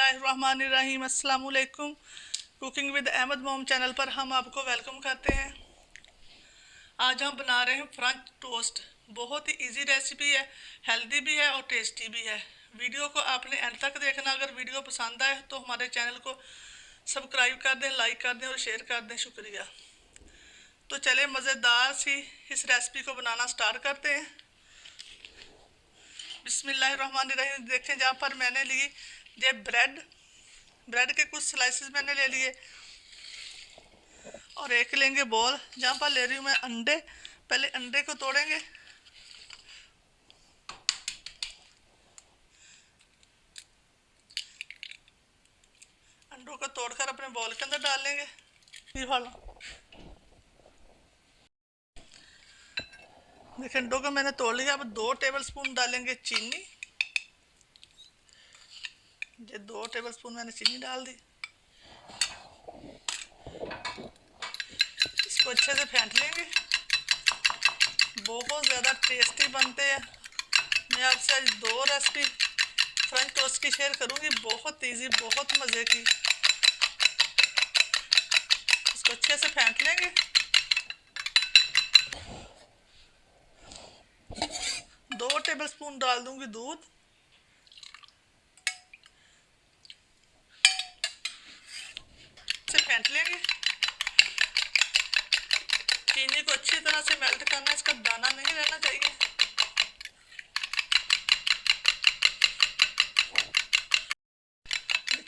बिस्मिल्लाहिर्रहमानिर्रहीम। अस्सलाम वालेकुम। कुकिंग विद अहमद मोम चैनल पर हम आपको वेलकम करते हैं। आज हम बना रहे हैं फ्रेंच टोस्ट। बहुत ही इजी रेसिपी है, हेल्दी भी है और टेस्टी भी है। वीडियो को आपने एंड तक देखना। अगर वीडियो पसंद आए तो हमारे चैनल को सब्सक्राइब कर दें, लाइक कर दें और शेयर कर दें। शुक्रिया। तो चले मज़ेदार सी इस रेसिपी को बनाना स्टार्ट करते हैं। बिस्मिल्लाहिर्रहमानिर्रहीम। देखें, जहाँ पर मैंने ली ये ब्रेड के कुछ स्लाइसेस मैंने ले लिए और एक लेंगे बॉल। जहाँ पर ले रही हूँ मैं अंडे। पहले अंडे को तोड़ेंगे। अंडों को तोड़कर अपने बॉल के अंदर डाल लेंगे। फिर वाला देखिए, अंडों को मैंने तोड़ लिया। अब 2 टेबलस्पून डालेंगे चीनी। ये 2 टेबलस्पून मैंने चीनी डाल दी। इसको अच्छे से फेंट लेंगे। बहुत ज़्यादा टेस्टी बनते हैं। मैं आपसे आज 2 रेसिपी फ्रेंच टोस्ट की शेयर करूँगी। बहुत इजी, बहुत मज़े की। इसको अच्छे से फेंट लेंगे। 2 टेबलस्पून डाल दूंगी दूध। से फेंट लेंगे। चीनी को अच्छी तरह से मेल्ट करना है, इसका दाना नहीं रहना चाहिए।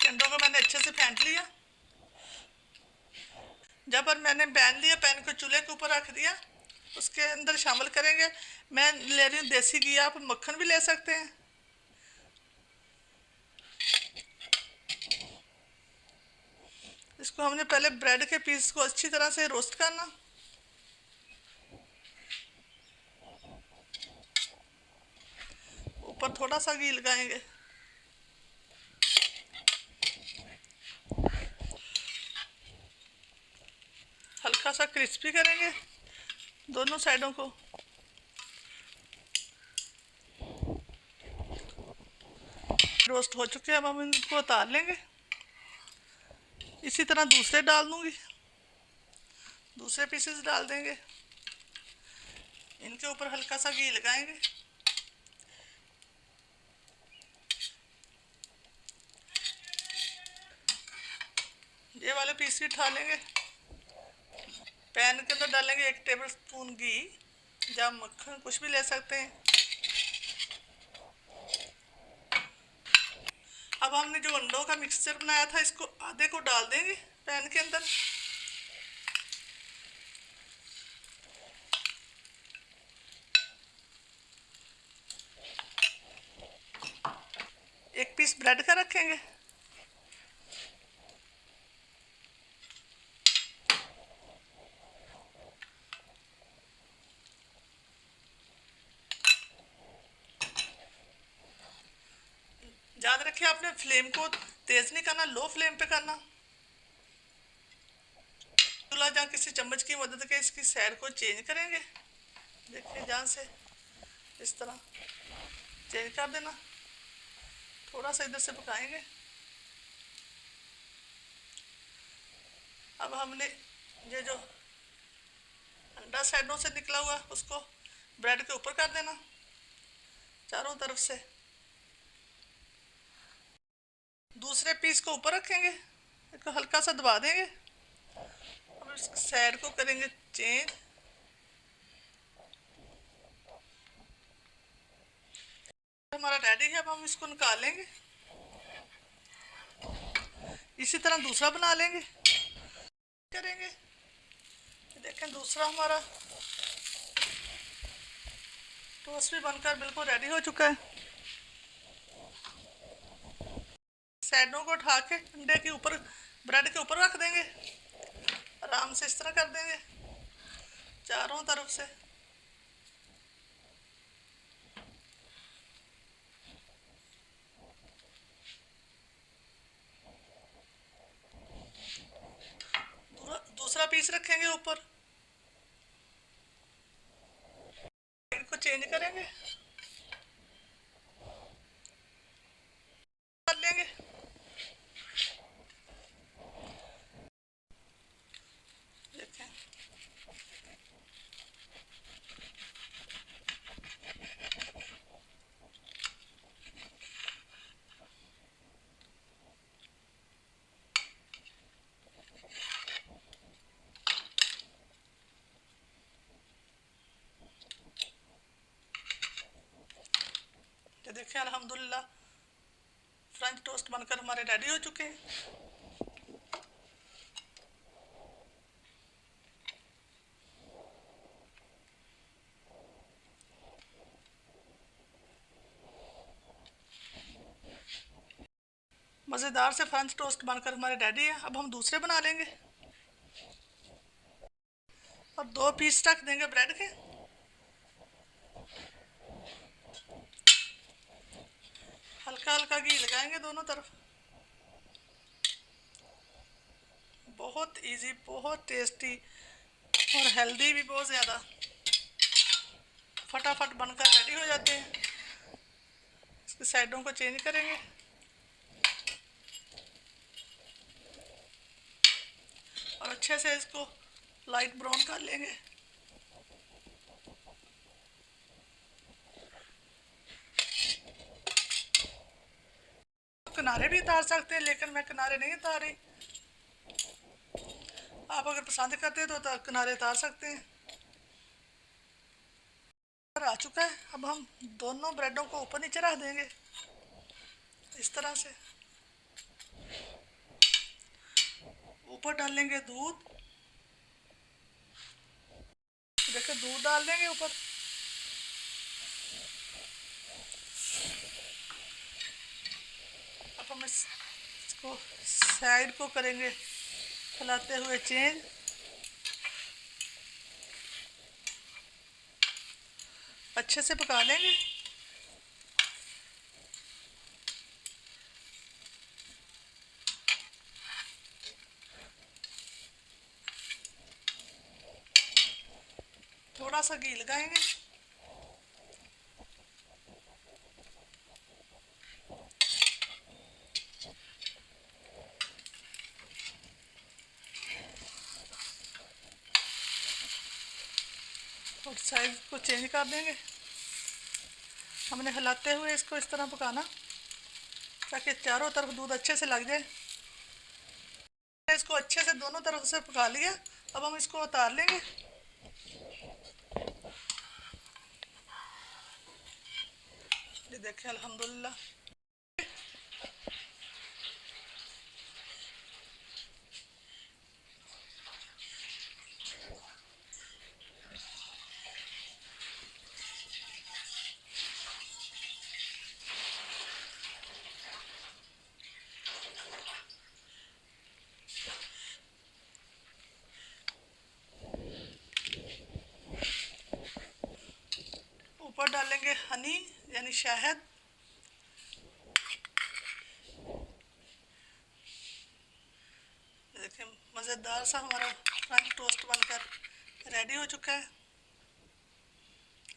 अंडों को मैंने अच्छे से फेंट लिया। जब पर मैंने पैन लिया, पैन को चूल्हे के ऊपर रख दिया। उसके अंदर शामिल करेंगे, मैं ले रही हूँ देसी घी। आप मक्खन भी ले सकते हैं। इसको हमने पहले ब्रेड के पीस को अच्छी तरह से रोस्ट करना। ऊपर थोड़ा सा घी लगाएंगे। हल्का सा क्रिस्पी करेंगे दोनों साइडों को। रोस्ट हो चुके हैं, अब हम इनको उतार लेंगे। इसी तरह दूसरे डाल दूंगी। दूसरे पीसेस डाल देंगे। इनके ऊपर हल्का सा घी लगाएंगे। ये वाले पीस भी उठा लेंगे। पैन के अंदर डालेंगे 1 टेबलस्पून घी, या मक्खन कुछ भी ले सकते हैं। अब हमने जो अंडों का मिक्सचर बनाया था, इसको आधे को डाल देंगे पैन के अंदर। एक पीस ब्रेड का रखेंगे। याद रखिए, आपने फ्लेम को तेज नहीं करना, लो फ्लेम पे करना। चूल्हा जहाँ किसी चम्मच की मदद के इसकी साइड को चेंज करेंगे। देखिए, जहाँ से इस तरह चेंज कर देना। थोड़ा सा इधर से पकाएंगे। अब हमने ये जो अंडा साइडों से निकला हुआ, उसको ब्रेड के ऊपर कर देना चारों तरफ से। दूसरे पीस को ऊपर रखेंगे, इसको हल्का सा दबा देंगे। अब इस साइड को करेंगे चेंज। हमारा रेडी है। अब हम इसको निकाल लेंगे। इसी तरह दूसरा बना लेंगे, करेंगे। देखें, दूसरा हमारा टोस्ट भी बनकर बिल्कुल रेडी हो चुका है। साइडों को उठा के अंडे के ऊपर, ब्रेड के ऊपर रख देंगे। आराम से इस तरह कर देंगे चारों तरफ से। दूसरा पीस रखेंगे ऊपर। इनको चेंज करेंगे, कर लेंगे। देखें अल्हम्दुलिल्लाह फ्रेंच टोस्ट बनकर हमारे रेडी हो चुके हैं। मज़ेदार से फ्रेंच टोस्ट बनकर हमारे रेडी है। अब हम दूसरे बना लेंगे और 2 पीस रख देंगे ब्रेड के। हल्का हल्का घी लगाएंगे दोनों तरफ। बहुत इजी, बहुत टेस्टी और हेल्दी भी बहुत ज़्यादा, फटाफट बनकर रेडी हो जाते हैं। इसकी साइडों को चेंज करेंगे और अच्छे से इसको लाइट ब्राउन कर लेंगे। किनारे भी उतार सकते हैं, लेकिन मैं किनारे नहीं उतार रही। आप अगर पसंद करते हैं तो किनारे उतार सकते हैं। आ चुका है। अब हम दोनों ब्रेडों को ऊपर नीचे रख देंगे इस तरह से। ऊपर डालेंगे दूध, देखिए दूध डाल देंगे ऊपर। अब हम इसको साइड को करेंगे हिलाते हुए चेंज। अच्छे से पका लेंगे। थोड़ा सा घी लगाएंगे। और साइज को चेंज कर देंगे। हमने हिलाते हुए इसको इस तरह पकाना ताकि चारों तरफ दूध अच्छे से लग जाए। इसको अच्छे से दोनों तरफ से पका लिया। अब हम इसको उतार लेंगे। ये देखें अल्हम्दुलिल्लाह ऊपर डालेंगे हनी यानी शहद। देखिए मज़ेदार सा हमारा फ्रेंच टोस्ट बनकर रेडी हो चुका है।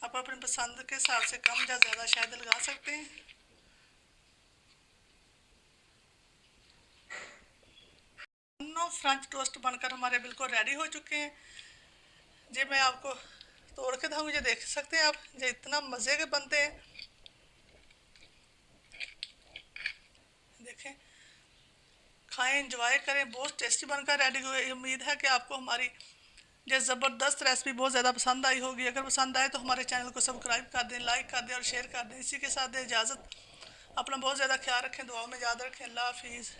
आप अपनी पसंद के हिसाब से कम या ज़्यादा शहद लगा सकते हैं। दोनों फ्रेंच टोस्ट बनकर हमारे बिल्कुल रेडी हो चुके हैं। जी मैं आपको तोड़ के दूँगी, जो देख सकते हैं आप, जो इतना मज़े के बनते हैं। देखें, खाएं, एंजॉय करें। बहुत टेस्टी बनकर रेडी हुए। उम्मीद है कि आपको हमारी ये ज़बरदस्त रेसिपी बहुत ज़्यादा पसंद आई होगी। अगर पसंद आए तो हमारे चैनल को सब्सक्राइब कर दें, लाइक कर दें और शेयर कर दें। इसी के साथ दें इजाज़त। अपना बहुत ज़्यादा ख्याल रखें, दुआओं में याद रखें। अल्लाह हाफिज़।